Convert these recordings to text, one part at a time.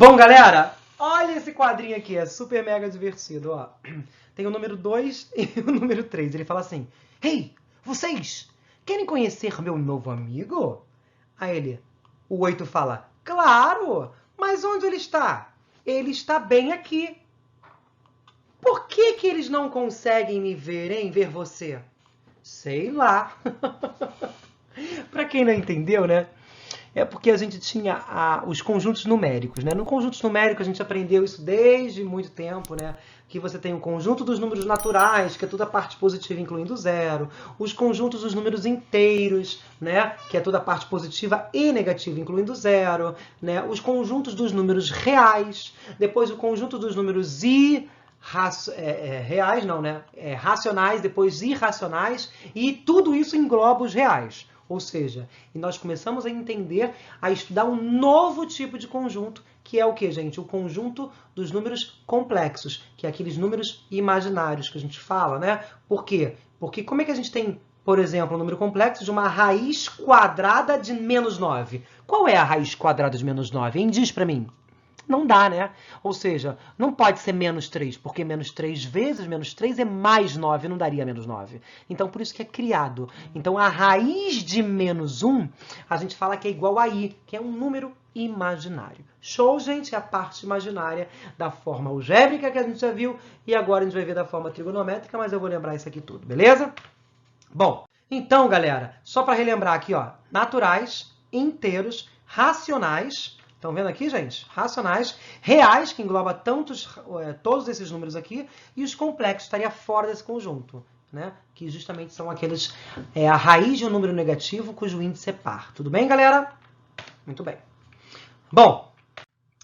Bom, galera, olha esse quadrinho aqui, é super mega divertido, ó. Tem o número 2 e o número 3. Ele fala assim: Hey, vocês querem conhecer meu novo amigo? Aí o 8 fala: Claro, mas onde ele está? Ele está bem aqui. Por que que eles não conseguem me ver, hein? Ver você? Sei lá. Pra quem não entendeu, né? É porque a gente tinha os conjuntos numéricos, né? No conjuntos numéricos a gente aprendeu isso desde muito tempo, né? Que você tem o conjunto dos números naturais, que é toda a parte positiva incluindo zero, os conjuntos dos números inteiros, né? Que é toda a parte positiva e negativa incluindo zero, né? Os conjuntos dos números reais, depois o conjunto dos números reais, não, né? Racionais, depois irracionais, e tudo isso engloba os reais. Ou seja, e nós começamos a entender, a estudar um novo tipo de conjunto, que é o que, gente? O conjunto dos números complexos, que é aqueles números imaginários que a gente fala, né? Por quê? Porque como é que a gente tem, por exemplo, um número complexo de uma raiz quadrada de menos 9? Qual é a raiz quadrada de menos 9, hein? Diz pra mim. Não dá, né? Ou seja, não pode ser menos 3, porque menos 3 vezes menos 3 é mais 9, não daria menos 9. Então, por isso que é criado. Então, a raiz de menos 1, a gente fala que é igual a i, que é um número imaginário. Show, gente? É a parte imaginária da forma algébrica que a gente já viu, e agora a gente vai ver da forma trigonométrica, mas eu vou lembrar isso aqui tudo, beleza? Bom, então, galera, só para relembrar aqui, ó, naturais, inteiros, racionais. Estão vendo aqui, gente? Racionais, reais, que engloba todos esses números aqui, e os complexos, estaria fora desse conjunto, né? Que justamente são aqueles, a raiz de um número negativo cujo índice é par. Tudo bem, galera? Muito bem. Bom,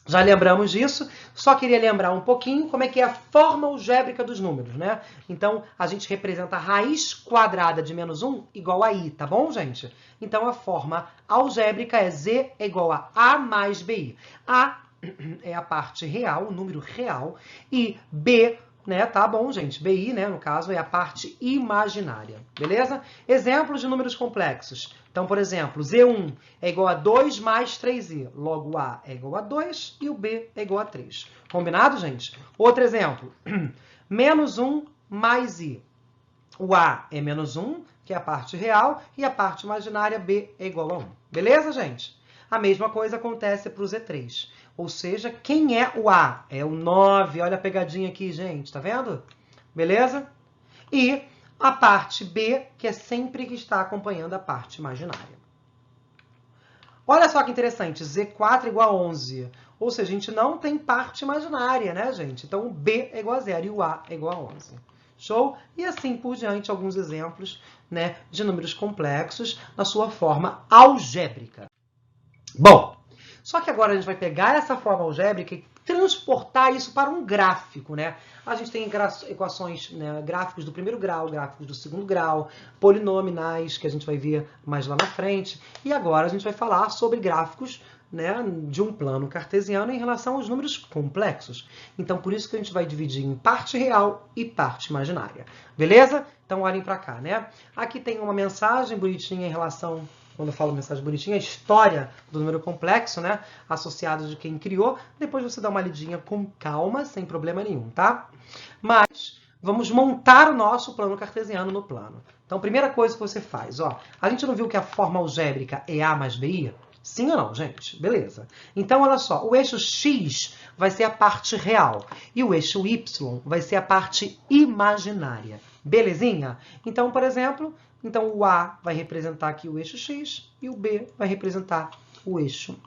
já lembramos disso, só queria lembrar um pouquinho como é que é a forma algébrica dos números, né? Então, a gente representa a raiz quadrada de menos 1 igual a i, tá bom, gente? Então, a forma algébrica é z é igual a mais bi. A é a parte real, o número real, e b, né, tá bom, gente? bi, né, no caso, é a parte imaginária, beleza? Exemplos de números complexos. Então, por exemplo, Z1 é igual a 2 mais 3i. Logo, o A é igual a 2 e o B é igual a 3. Combinado, gente? Outro exemplo. Menos 1 mais i. O A é menos 1, que é a parte real, e a parte imaginária B é igual a 1. Beleza, gente? A mesma coisa acontece para o Z3. Ou seja, quem é o A? É o 9. Olha a pegadinha aqui, gente. Tá vendo? Beleza? E a parte B, que é sempre que está acompanhando a parte imaginária. Olha só que interessante, Z4 é igual a 11. Ou seja, a gente não tem parte imaginária, né, gente? Então, o B é igual a 0 e o A é igual a 11. Show? E assim por diante, alguns exemplos, né, de números complexos na sua forma algébrica. Bom, só que agora a gente vai pegar essa forma algébrica e transportar isso para um gráfico, né? A gente tem equações, né, gráficos do primeiro grau, gráficos do segundo grau, polinomiais, que a gente vai ver mais lá na frente. E agora a gente vai falar sobre gráficos, né, de um plano cartesiano em relação aos números complexos. Então, por isso que a gente vai dividir em parte real e parte imaginária. Beleza? Então, olhem para cá, né? Aqui tem uma mensagem bonitinha em relação... Quando eu falo mensagem bonitinha, a história do número complexo, né? Associado de quem criou. Depois você dá uma lidinha com calma, sem problema nenhum, tá? Mas vamos montar o nosso plano cartesiano no plano. Então, primeira coisa que você faz, ó. A gente não viu que a forma algébrica é A mais BI? Sim ou não, gente? Beleza. Então, olha só. O eixo X vai ser a parte real. E o eixo Y vai ser a parte imaginária. Belezinha? Então, por exemplo... Então, o A vai representar aqui o eixo X e o B vai representar o eixo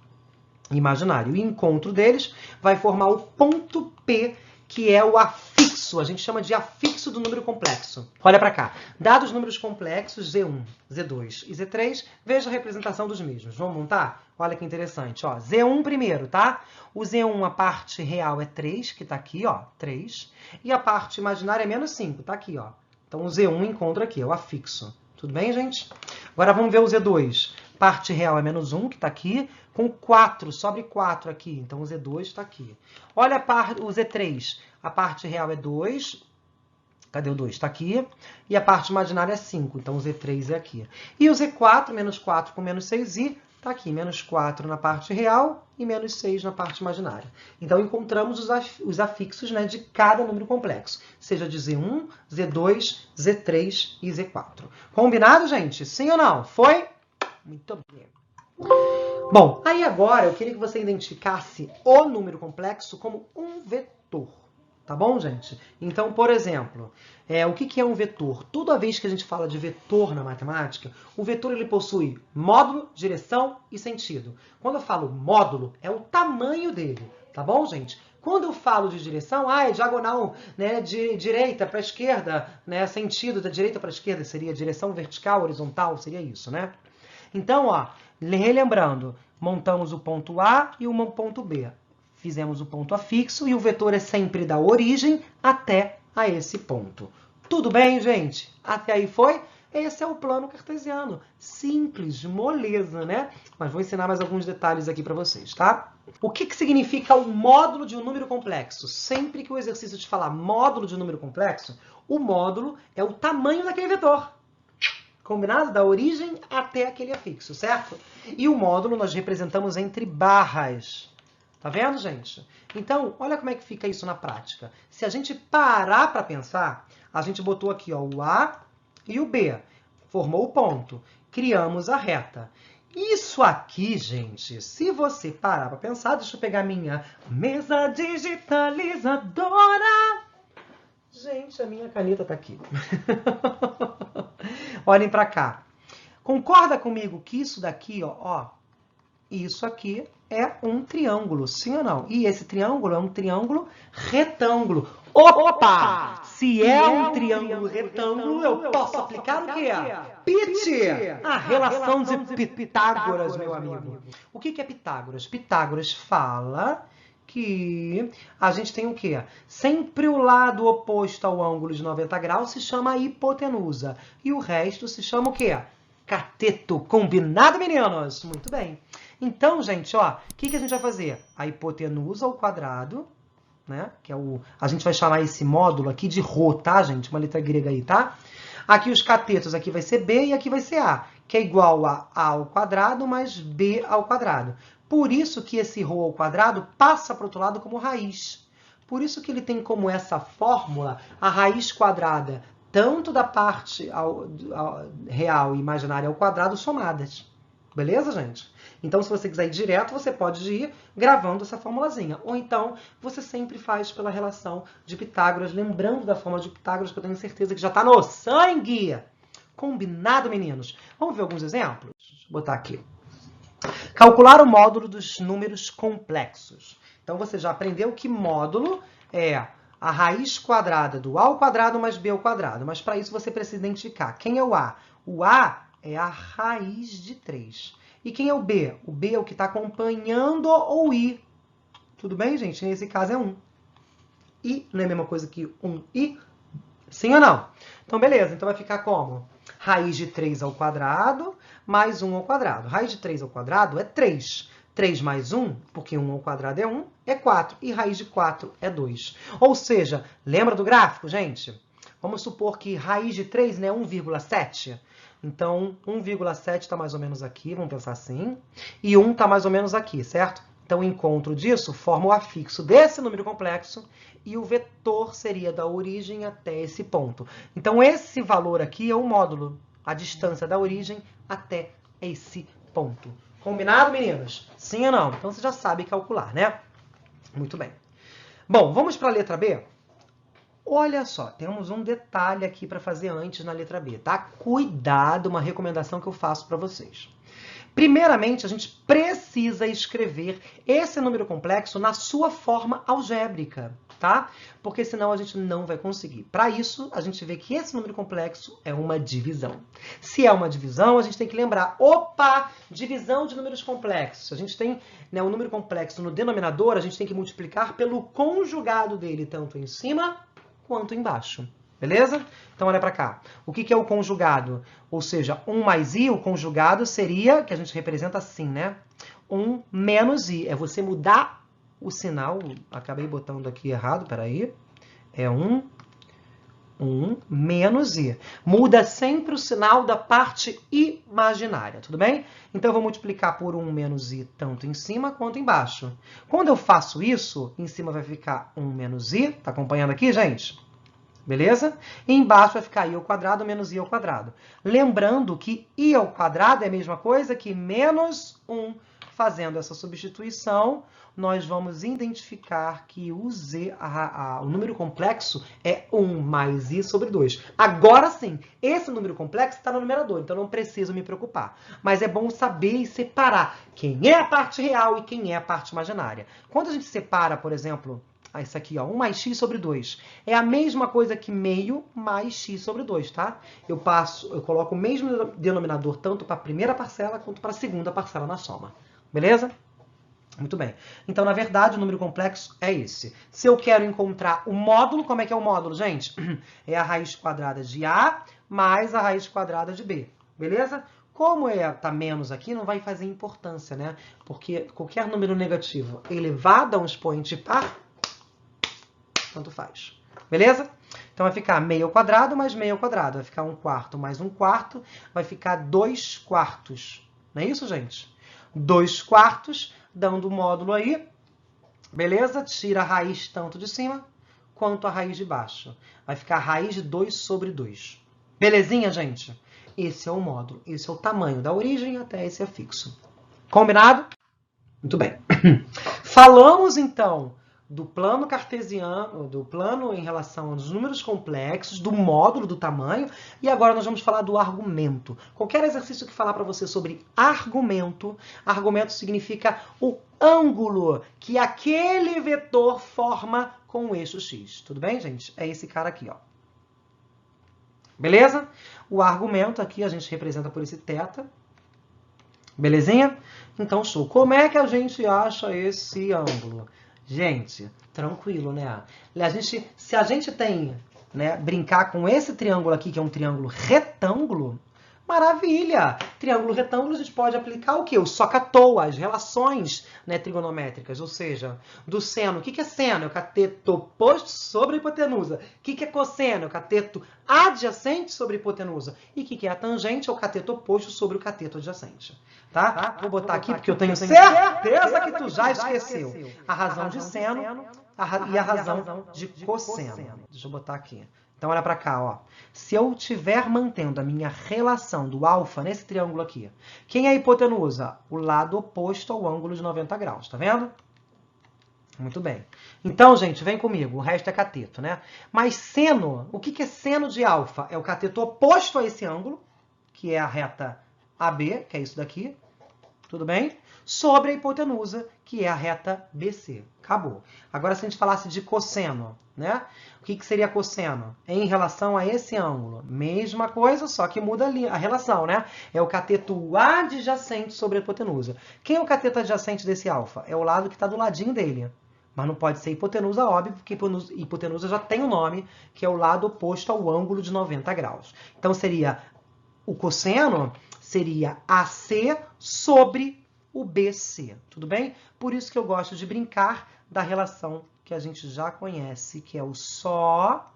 imaginário. O encontro deles vai formar o ponto P, que é o afixo. A gente chama de afixo do número complexo. Olha para cá. Dados os números complexos, Z1, Z2 e Z3, veja a representação dos mesmos. Vamos montar? Olha que interessante. Ó, Z1 primeiro, tá? O Z1, a parte real é 3, que está aqui, ó, 3. E a parte imaginária é menos 5, tá aqui, ó. Então, o Z1 encontra aqui, é o afixo. Tudo bem, gente? Agora vamos ver o Z2. Parte real é menos 1, que está aqui, com 4, sobre 4 aqui. Então, o Z2 está aqui. Olha o Z3. A parte real é 2. Cadê o 2? Está aqui. E a parte imaginária é 5. Então, o Z3 é aqui. E o Z4, menos 4 com menos 6i, Está aqui, menos 4 na parte real e menos 6 na parte imaginária. Então, encontramos os afixos, né, de cada número complexo, seja de Z1, Z2, Z3 e Z4. Combinado, gente? Sim ou não? Foi? Muito bem. Bom, aí agora eu queria que você identificasse o número complexo como um vetor. Tá bom, gente? Então, por exemplo, o que é um vetor? Toda vez que a gente fala de vetor na matemática, o vetor ele possui módulo, direção e sentido. Quando eu falo módulo, é o tamanho dele, tá bom, gente? Quando eu falo de direção, é diagonal, né, de direita para esquerda, né, sentido da direita para esquerda seria direção vertical, horizontal, seria isso, né? Então, ó, relembrando, montamos o ponto A e o ponto B. Fizemos o ponto afixo e o vetor é sempre da origem até a esse ponto. Tudo bem, gente? Até aí foi? Esse é o plano cartesiano. Simples, moleza, né? Mas vou ensinar mais alguns detalhes aqui para vocês, tá? O que significa o módulo de um número complexo? Sempre que o exercício te falar módulo de um número complexo, o módulo é o tamanho daquele vetor. Combinado? Da origem até aquele afixo, certo? E o módulo nós representamos entre barras. Tá vendo, gente? Então, olha como é que fica isso na prática. Se a gente parar para pensar, a gente botou aqui ó, o A e o B. Formou o ponto. Criamos a reta. Isso aqui, gente, se você parar para pensar, deixa eu pegar minha mesa digitalizadora. Gente, a minha caneta tá aqui. Olhem para cá. Concorda comigo que isso daqui, ó, isso aqui é um triângulo, sim ou não? E esse triângulo é um triângulo retângulo. Opa! Se é um triângulo retângulo, eu posso aplicar o quê? Pit! A relação de Pitágoras, meu amigo. O que é Pitágoras? Pitágoras fala que a gente tem o quê? Sempre o lado oposto ao ângulo de 90 graus se chama hipotenusa. E o resto se chama o quê? Cateto. Combinado, meninos? Muito bem. Então, gente, ó, o que a gente vai fazer? A hipotenusa ao quadrado, né? Que é a gente vai chamar esse módulo aqui de ρ, tá, gente? Uma letra grega aí, tá? Aqui os catetos, aqui vai ser B e aqui vai ser A, que é igual a A ao quadrado mais B ao quadrado. Por isso que esse ρ ao quadrado passa para o outro lado como raiz. Por isso que ele tem como essa fórmula a raiz quadrada, tanto da parte real e imaginária ao quadrado somadas. Beleza, gente? Então, se você quiser ir direto, você pode ir gravando essa formulazinha. Ou então, você sempre faz pela relação de Pitágoras, lembrando da fórmula de Pitágoras, que eu tenho certeza que já está no sangue. Combinado, meninos? Vamos ver alguns exemplos? Deixa eu botar aqui. Calcular o módulo dos números complexos. Então, você já aprendeu que módulo é a raiz quadrada do A ao quadrado mais B ao quadrado. Mas, para isso, você precisa identificar quem é o A. O A é a raiz de 3. E quem é o B? O B é o que está acompanhando o I. Tudo bem, gente? Nesse caso é 1. I não é a mesma coisa que 1I? Sim ou não? Então, beleza. Então, vai ficar como? Raiz de 3 ao quadrado mais 1 ao quadrado. Raiz de 3 ao quadrado é 3. 3 mais 1, porque 1 ao quadrado é 1, é 4. E raiz de 4 é 2. Ou seja, lembra do gráfico, gente? Vamos supor que raiz de 3 é 1,7. Então, 1,7 está mais ou menos aqui, vamos pensar assim. E 1 está mais ou menos aqui, certo? Então, o encontro disso forma o afixo desse número complexo e o vetor seria da origem até esse ponto. Então, esse valor aqui é o módulo, a distância da origem até esse ponto. Combinado, meninos? Sim ou não? Então, você já sabe calcular, né? Muito bem. Bom, vamos para a letra B? Olha só, temos um detalhe aqui para fazer antes na letra B, tá? Cuidado, uma recomendação que eu faço para vocês. Primeiramente, a gente precisa escrever esse número complexo na sua forma algébrica, tá? Porque senão a gente não vai conseguir. Para isso, a gente vê que esse número complexo é uma divisão. Se é uma divisão, a gente tem que lembrar, opa, divisão de números complexos. A gente tem, né, o número complexo no denominador, a gente tem que multiplicar pelo conjugado dele, tanto em cima quanto embaixo. Beleza? Então, olha para cá. O que é o conjugado? Ou seja, 1 mais i, o conjugado seria, que a gente representa assim, né? 1 menos i. É você mudar o sinal. Acabei botando aqui errado, peraí. É 1 1 menos i. Muda sempre o sinal da parte imaginária, tudo bem? Então, eu vou multiplicar por 1 menos i tanto em cima quanto embaixo. Quando eu faço isso, em cima vai ficar 1 menos i. Tá acompanhando aqui, gente? Beleza? E embaixo vai ficar i ao quadrado menos i ao quadrado. Lembrando que i ao quadrado é a mesma coisa que menos 1. Fazendo essa substituição, nós vamos identificar que o número complexo é 1 mais i sobre 2. Agora sim, esse número complexo está no numerador, então não preciso me preocupar. Mas é bom saber e separar quem é a parte real e quem é a parte imaginária. Quando a gente separa, por exemplo, isso aqui, ó, 1 mais x sobre 2. É a mesma coisa que meio mais x sobre 2, tá? Eu coloco o mesmo denominador tanto para a primeira parcela quanto para a segunda parcela na soma. Beleza? Muito bem. Então, na verdade, o número complexo é esse. Se eu quero encontrar o módulo, como é que é o módulo, gente? É a raiz quadrada de A mais a raiz quadrada de B. Beleza? Como tá menos aqui, não vai fazer importância, né? Porque qualquer número negativo elevado a um expoente par, tanto faz. Beleza? Então, vai ficar meio ao quadrado mais meio ao quadrado. Vai ficar 1/4 mais 1/4. Vai ficar 2/4. Não é isso, gente? 2/4, dando o módulo aí. Beleza? Tira a raiz tanto de cima quanto a raiz de baixo. Vai ficar a raiz de 2 sobre 2. Belezinha, gente? Esse é o módulo. Esse é o tamanho da origem até esse afixo. Combinado? Muito bem. Falamos, então, do plano cartesiano, do plano em relação aos números complexos, do módulo, do tamanho, e agora nós vamos falar do argumento. Qualquer exercício que falar para você sobre argumento significa o ângulo que aquele vetor forma com o eixo x. Tudo bem, gente? É esse cara aqui, ó. Beleza? O argumento aqui a gente representa por esse θ. Belezinha? Então, show. Como é que a gente acha esse ângulo? Gente, tranquilo, né? Se a gente tem, né, brincar com esse triângulo aqui, que é um triângulo retângulo, maravilha! Triângulo retângulo, a gente pode aplicar o quê? O soca-toa, as relações, né, trigonométricas, ou seja, do seno. O que é seno? É o cateto oposto sobre a hipotenusa. O que é cosseno? É o cateto adjacente sobre a hipotenusa. E o que é a tangente? É o cateto oposto sobre o cateto adjacente. Tá? Vou botar aqui porque eu tenho certeza que tu já esqueceu a razão de seno e a razão de cosseno. Deixa eu botar aqui. Então, olha para cá, ó. Se eu estiver mantendo a minha relação do alfa nesse triângulo aqui, quem é a hipotenusa? O lado oposto ao ângulo de 90 graus, tá vendo? Muito bem. Então, gente, vem comigo. O resto é cateto, né? Mas seno, o que é seno de alfa? É o cateto oposto a esse ângulo, que é a reta AB, que é isso daqui. Tudo bem? Sobre a hipotenusa, que é a reta BC. Acabou. Agora, se a gente falasse de cosseno, né? O que seria cosseno? Em relação a esse ângulo. Mesma coisa, só que muda a relação, né? É o cateto adjacente sobre a hipotenusa. Quem é o cateto adjacente desse alfa? É o lado que está do ladinho dele. Mas não pode ser hipotenusa, óbvio, porque hipotenusa já tem o nome, que é o lado oposto ao ângulo de 90 graus. Então, seria o cosseno seria AC sobre o BC, tudo bem? Por isso que eu gosto de brincar da relação que a gente já conhece, que é o soca-toa.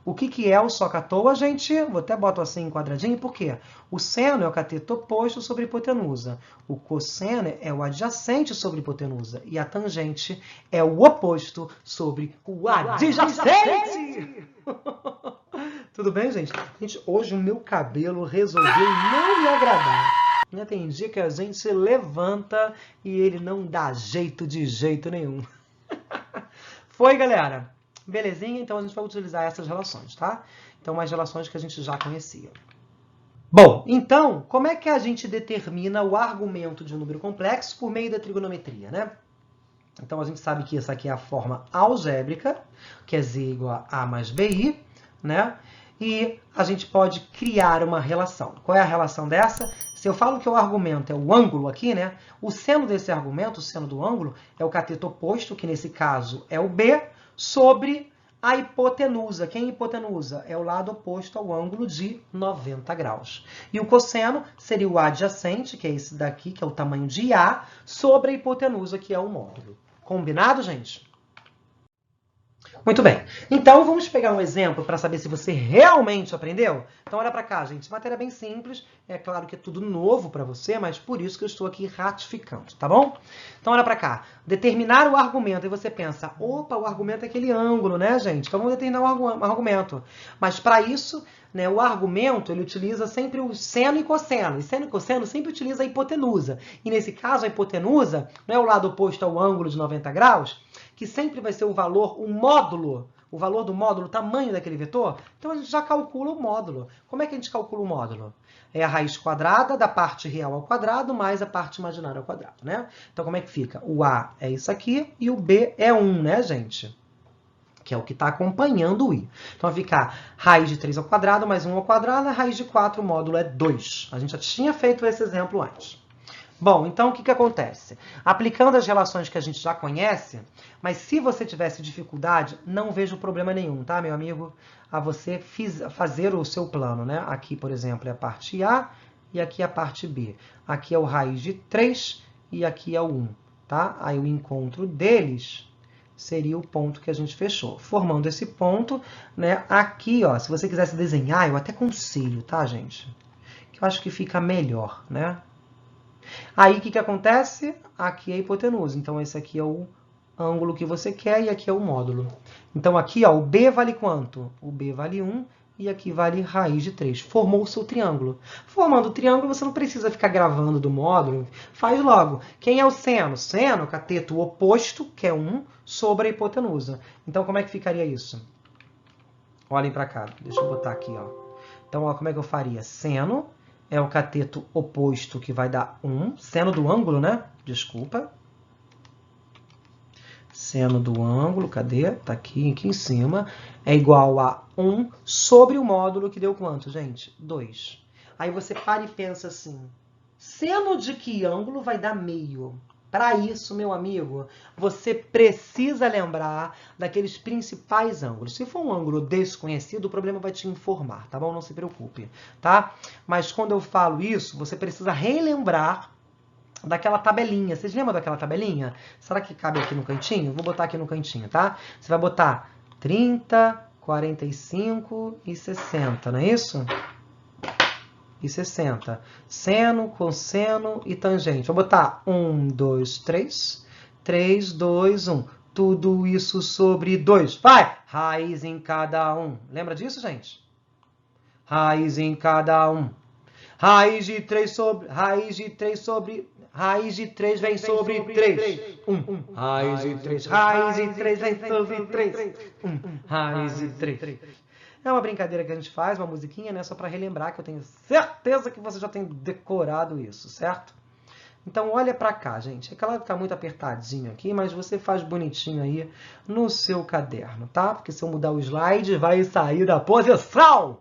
O que é o soca-toa, gente? Vou até botar assim em quadradinho, por quê? O seno é o cateto oposto sobre a hipotenusa. O cosseno é o adjacente sobre a hipotenusa. E a tangente é o oposto sobre o adjacente! Tudo bem, gente? Gente, hoje o meu cabelo resolveu não me agradar. Né? Tem dia que a gente se levanta e ele não dá jeito de jeito nenhum. Foi, galera? Belezinha? Então a gente vai utilizar essas relações, tá? Então, umas relações que a gente já conhecia. Bom, então, como é que a gente determina o argumento de um número complexo por meio da trigonometria, né? Então, a gente sabe que essa aqui é a forma algébrica, que é z igual a mais bi, né? E a gente pode criar uma relação. Qual é a relação dessa? Se eu falo que o argumento é o ângulo aqui, né? O seno desse argumento, o seno do ângulo, é o cateto oposto, que nesse caso é o B, sobre a hipotenusa. Quem é hipotenusa? É o lado oposto ao ângulo de 90 graus. E o cosseno seria o adjacente, que é esse daqui, que é o tamanho de A, sobre a hipotenusa, que é o módulo. Combinado, gente? Muito bem. Então, vamos pegar um exemplo para saber se você realmente aprendeu? Então, olha para cá, gente. Matéria bem simples. É claro que é tudo novo para você, mas por isso que eu estou aqui ratificando, tá bom? Então, olha para cá. Determinar o argumento. E você pensa, opa, o argumento é aquele ângulo, né, gente? Então, vamos determinar o argumento. Mas, para isso, né, o argumento, ele utiliza sempre o seno e cosseno. E seno e cosseno sempre utiliza a hipotenusa. E, nesse caso, a hipotenusa não é o lado oposto ao ângulo de 90 graus, que sempre vai ser o valor, o módulo, o valor do módulo, o tamanho daquele vetor, então a gente já calcula o módulo. Como é que a gente calcula o módulo? É a raiz quadrada da parte real ao quadrado mais a parte imaginária ao quadrado, né? Então, como é que fica? O A é isso aqui e o B é 1, né, gente? Que é o que está acompanhando o I. Então, vai ficar raiz de 3 ao quadrado mais 1 ao quadrado, a raiz de 4, o módulo é 2. A gente já tinha feito esse exemplo antes. Bom, então o que acontece? Aplicando as relações que a gente já conhece, mas se você tivesse dificuldade, não vejo problema nenhum, tá, meu amigo? A você fazer o seu plano, né? Aqui, por exemplo, é a parte A e aqui é a parte B. Aqui é o raiz de 3 e aqui é o 1, tá? Aí o encontro deles seria o ponto que a gente fechou. Formando esse ponto, né? Aqui, ó, se você quisesse desenhar, eu até aconselho, tá, gente? Que eu acho que fica melhor, né? Aí, o que acontece? Aqui é a hipotenusa. Então, esse aqui é o ângulo que você quer e aqui é o módulo. Então, aqui, ó, o B vale quanto? O B vale 1 e aqui vale raiz de 3. Formou o seu triângulo. Formando o triângulo, você não precisa ficar gravando do módulo. Faz logo. Quem é o seno? Seno, cateto oposto, que é 1, sobre a hipotenusa. Então, como é que ficaria isso? Olhem para cá. Deixa eu botar aqui, ó. Então, ó, como é que eu faria? Seno é o cateto oposto, que vai dar 1. Seno do ângulo, né? Desculpa. Seno do ângulo, cadê? Tá aqui em cima. É igual a 1 sobre o módulo, que deu quanto, gente? 2. Aí você para e pensa assim, seno de que ângulo vai dar meio? Para isso, meu amigo, você precisa lembrar daqueles principais ângulos. Se for um ângulo desconhecido, o problema vai te informar, tá bom? Não se preocupe, tá? Mas quando eu falo isso, você precisa relembrar daquela tabelinha. Vocês lembram daquela tabelinha? Será que cabe aqui no cantinho? Vou botar aqui no cantinho, tá? Você vai botar 30, 45 e 60, não é isso? E 60. Seno, cosseno e tangente. Vou botar 1, 2, 3. 3, 2, 1. Tudo isso sobre 2. Vai! Raiz em cada um. Lembra disso, gente? Raiz em cada um. Raiz de 3 sobre... Raiz de 3 sobre... Raiz de 3 vem sobre 3. 1. Raiz de 3. Raiz de 3 vem sobre 3. 1. Raiz de 3. É uma brincadeira que a gente faz, uma musiquinha, né? Só para relembrar, que eu tenho certeza que você já tem decorado isso, certo? Então, olha para cá, gente. É claro que tá muito apertadinho aqui, mas você faz bonitinho aí no seu caderno, tá? Porque se eu mudar o slide, vai sair da posição!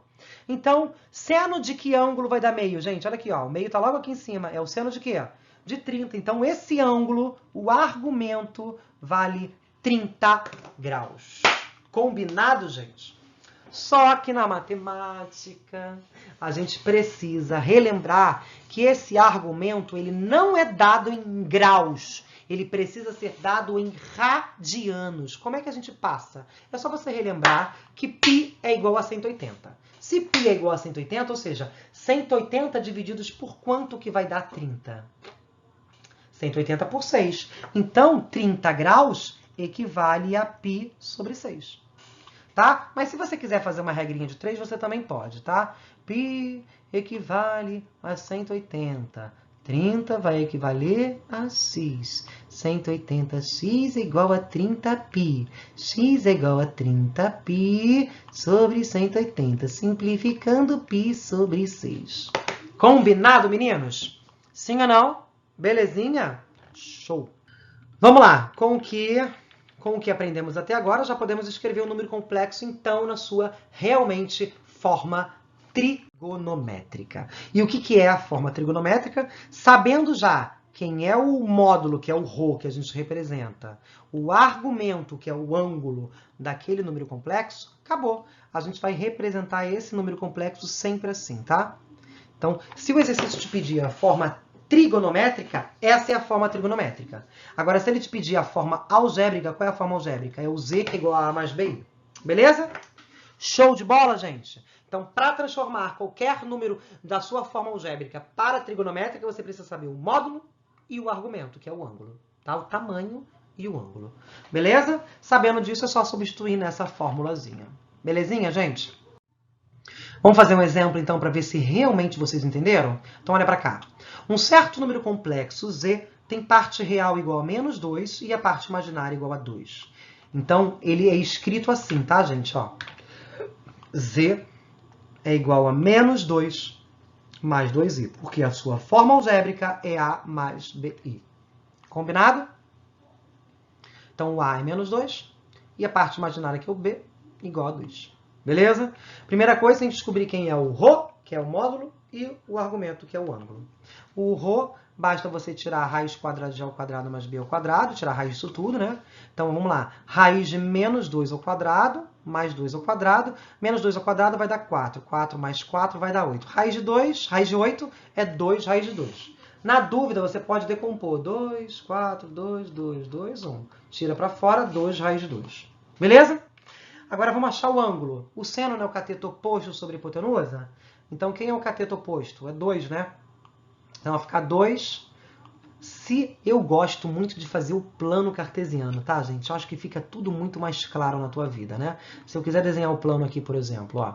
Então, seno de que ângulo vai dar meio, gente? Olha aqui, ó. O meio tá logo aqui em cima. É o seno de quê? De 30. Então, esse ângulo, o argumento, vale 30 graus. Combinado, gente? Só que na matemática, a gente precisa relembrar que esse argumento ele não é dado em graus, ele precisa ser dado em radianos. Como é que a gente passa? É só você relembrar que π é igual a 180. Se π é igual a 180, ou seja, 180 divididos por quanto que vai dar 30? 180 por 6. Então, 30 graus equivale a π sobre 6. Tá? Mas se você quiser fazer uma regrinha de 3, você também pode, tá? π equivale a 180. 30 vai equivaler a x. 180x é igual a 30π. X é igual a 30π sobre 180. Simplificando π sobre 6. Combinado, meninos? Sim ou não? Belezinha? Show! Vamos lá. Com o que aprendemos até agora, já podemos escrever um número complexo, então, na sua, realmente, forma trigonométrica. E o que é a forma trigonométrica? Sabendo já quem é o módulo, que é o ρ, que a gente representa, o argumento, que é o ângulo daquele número complexo, acabou. A gente vai representar esse número complexo sempre assim, tá? Então, se o exercício te pedir a forma trigonométrica, essa é a forma trigonométrica. Agora, se ele te pedir a forma algébrica, qual é a forma algébrica? É o z que é igual a A mais BI. Beleza? Show de bola, gente? Então, para transformar qualquer número da sua forma algébrica para trigonométrica, você precisa saber o módulo e o argumento, que é o ângulo. Tá? O tamanho e o ângulo. Beleza? Sabendo disso, é só substituir nessa formulazinha. Belezinha, gente? Vamos fazer um exemplo, então, para ver se realmente vocês entenderam? Então, olha para cá. Um certo número complexo, z, tem parte real igual a menos 2 e a parte imaginária igual a 2. Então, ele é escrito assim, tá, gente? Ó, z é igual a menos 2 mais 2i, porque a sua forma algébrica é A mais BI. Combinado? Então, o A é menos 2 e a parte imaginária, que é o B, igual a 2. Beleza? Primeira coisa, tem que descobrir quem é o ρ, que é o módulo, e o argumento, que é o ângulo. O ρ, basta você tirar a raiz quadrada de A ao quadrado mais B ao quadrado, tirar a raiz disso tudo, né? Então, vamos lá. Raiz de menos 2 ao quadrado, mais 2 ao quadrado. Menos 2 ao quadrado vai dar 4. 4 mais 4 vai dar 8. Raiz de 2, raiz de 8 é 2 raiz de 2. Na dúvida, você pode decompor 2, 4, 2, 2, 2, 1. Tira para fora 2 raiz de 2. Beleza? Agora vamos achar o ângulo. O seno não é o cateto oposto sobre a hipotenusa? Então, quem é o cateto oposto? É 2, né? Então, vai ficar 2. Se eu gosto muito de fazer o plano cartesiano, tá, gente? Eu acho que fica tudo muito mais claro na tua vida, né? Se eu quiser desenhar o plano aqui, por exemplo, ó.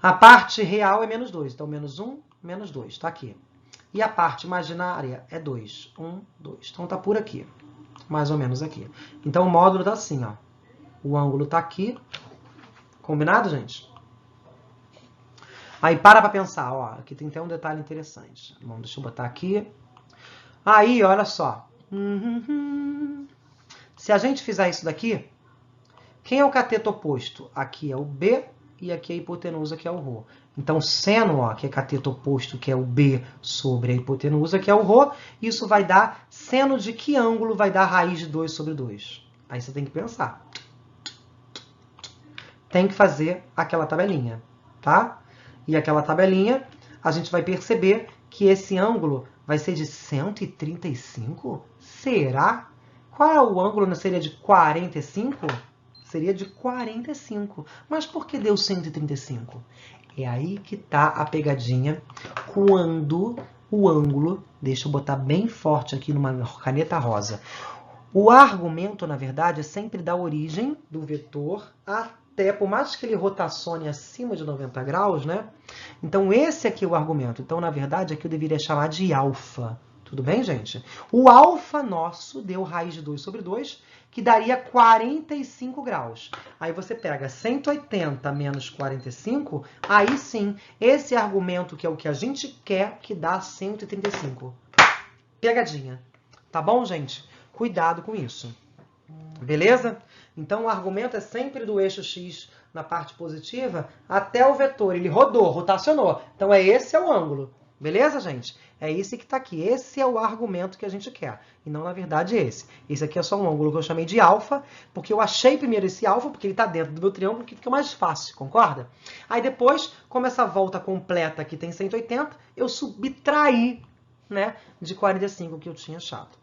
A parte real é menos 2. Então, menos 1, menos 2. Tá aqui. E a parte imaginária é 2. 1, 2. Então, tá por aqui. Mais ou menos aqui. Então, o módulo tá assim, ó. O ângulo tá aqui. Combinado, gente? Aí, para pensar, ó. Aqui tem até um detalhe interessante. Bom, deixa eu botar aqui. Aí, olha só. Se a gente fizer isso daqui, quem é o cateto oposto? Aqui é o B e aqui é a hipotenusa, que é o ρ. Então, seno, ó, que é cateto oposto, que é o B sobre a hipotenusa, que é o ρ, isso vai dar seno de que ângulo vai dar raiz de 2 sobre 2? Aí você tem que pensar. Tem que fazer aquela tabelinha, tá? E aquela tabelinha, a gente vai perceber que esse ângulo vai ser de 135? Será? Qual é o ângulo? Não seria de 45? Seria de 45. Mas por que deu 135? É aí que tá a pegadinha quando o ângulo... Deixa eu botar bem forte aqui numa caneta rosa. O argumento, na verdade, é sempre da origem do vetor até, por mais que ele rotacione acima de 90 graus, né? Então, esse aqui é o argumento. Então, na verdade, aqui eu deveria chamar de alfa. Tudo bem, gente? O alfa nosso deu raiz de 2 sobre 2, que daria 45 graus. Aí você pega 180 menos 45, aí sim, esse argumento que é o que a gente quer, que dá 135. Pegadinha. Tá bom, gente? Cuidado com isso. Beleza? Então, o argumento é sempre do eixo x na parte positiva até o vetor. Ele rodou, rotacionou. Então, esse é o ângulo. Beleza, gente? É esse que está aqui. Esse é o argumento que a gente quer. E não, na verdade, esse. Esse aqui é só um ângulo que eu chamei de alfa, porque eu achei primeiro esse alfa, porque ele está dentro do meu triângulo, que fica mais fácil, concorda? Aí depois, como essa volta completa aqui tem 180, eu subtraí, né, de 45 que eu tinha achado.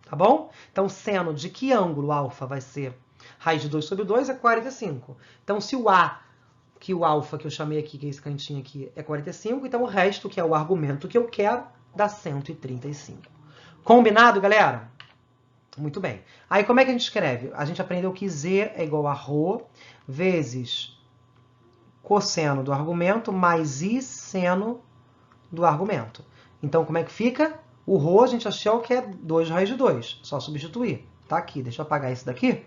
Tá bom? Então, seno de que ângulo alfa vai ser raiz de 2 sobre 2 é 45. Então, se o A, que o alfa que eu chamei aqui, que é esse cantinho aqui, é 45, então o resto, que é o argumento que eu quero, dá 135. Combinado, galera? Muito bem. Aí, como é que a gente escreve? A gente aprendeu que z é igual a ρ vezes cosseno do argumento mais i seno do argumento. Então, como é que fica? O ρ a gente achou que é 2 raiz de 2. Só substituir. Tá aqui. Deixa eu apagar esse daqui.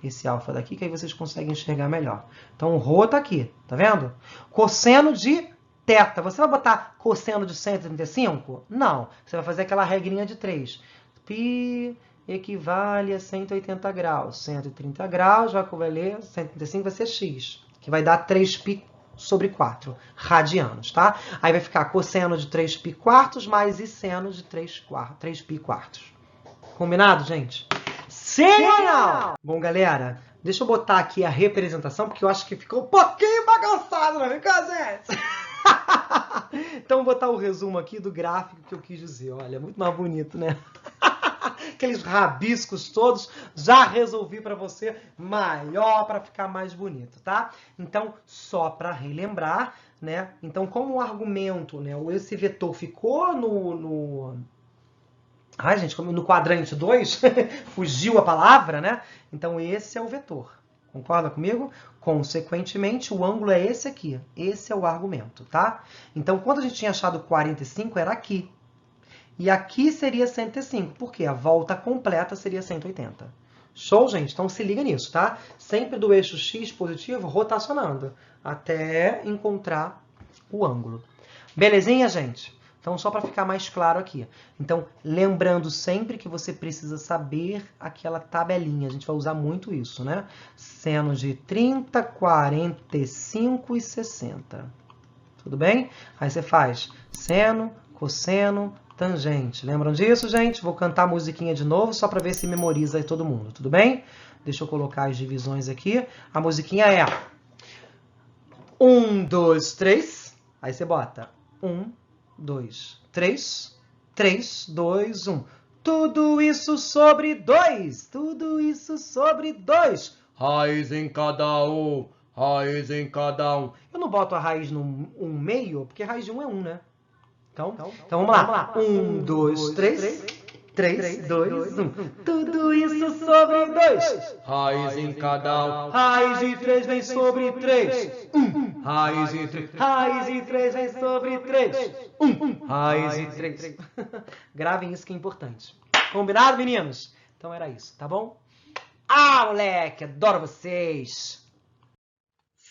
Esse alfa daqui, que aí vocês conseguem enxergar melhor. Então, o ρ tá aqui. Tá vendo? Cosseno de θ. Você vai botar cosseno de 135? Não. Você vai fazer aquela regrinha de 3. Π equivale a 180 graus. 130 graus vai valer 135, vai ser x. Que vai dar 3π sobre 4 radianos, tá? Aí vai ficar cosseno de 3π quartos mais i seno de 3π quartos. Combinado, gente? Sim ou não? Bom, galera, deixa eu botar aqui a representação, porque eu acho que ficou um pouquinho bagunçado, não ficou, gente? Então, vou botar o resumo aqui do gráfico que eu quis dizer. Olha, muito mais bonito, né? Aqueles rabiscos todos, já resolvi para você maior para ficar mais bonito, tá? Então, só para relembrar, né? Então, como o argumento, né? Esse vetor ficou Ai, gente, como no quadrante 2, fugiu a palavra, né? Então, esse é o vetor. Concorda comigo? Consequentemente, o ângulo é esse aqui. Esse é o argumento, tá? Então, quando a gente tinha achado 45, era aqui. E aqui seria 105, porque a volta completa seria 180. Show, gente? Então, se liga nisso, tá? Sempre do eixo X positivo, rotacionando, até encontrar o ângulo. Belezinha, gente? Então, só para ficar mais claro aqui. Então, lembrando sempre que você precisa saber aquela tabelinha. A gente vai usar muito isso, né? Seno de 30, 45 e 60. Tudo bem? Aí você faz seno, cosseno, tangente. Lembram disso, gente? Vou cantar a musiquinha de novo, só para ver se memoriza aí todo mundo. Tudo bem? Deixa eu colocar as divisões aqui. A musiquinha é 1, 2, 3. Aí você bota 1, 2, 3, 3, 2, 1. Tudo isso sobre 2. Tudo isso sobre 2. Raiz em cada um. Raiz em cada um. Eu não boto a raiz no 1/2, porque raiz de 1 é 1, né? Então vamos lá. 1, 2, 3. 3, 2, 1. Tudo isso sobre 2. Raiz em cada um. Raiz de 3 vem sobre 3. 1. Raiz de 3. Raiz de 3 vem sobre 3. 1. Raiz de 3. Gravem isso que é importante. Combinado, meninos? Então era isso, tá bom? Ah, moleque, adoro vocês!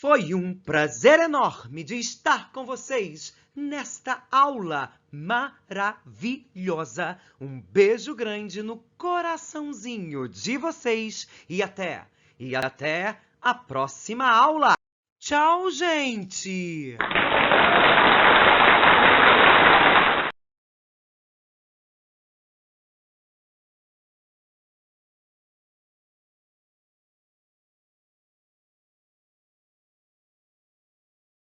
Foi um prazer enorme de estar com vocês nesta aula maravilhosa. Um beijo grande no coraçãozinho de vocês e até a próxima aula. Tchau, gente!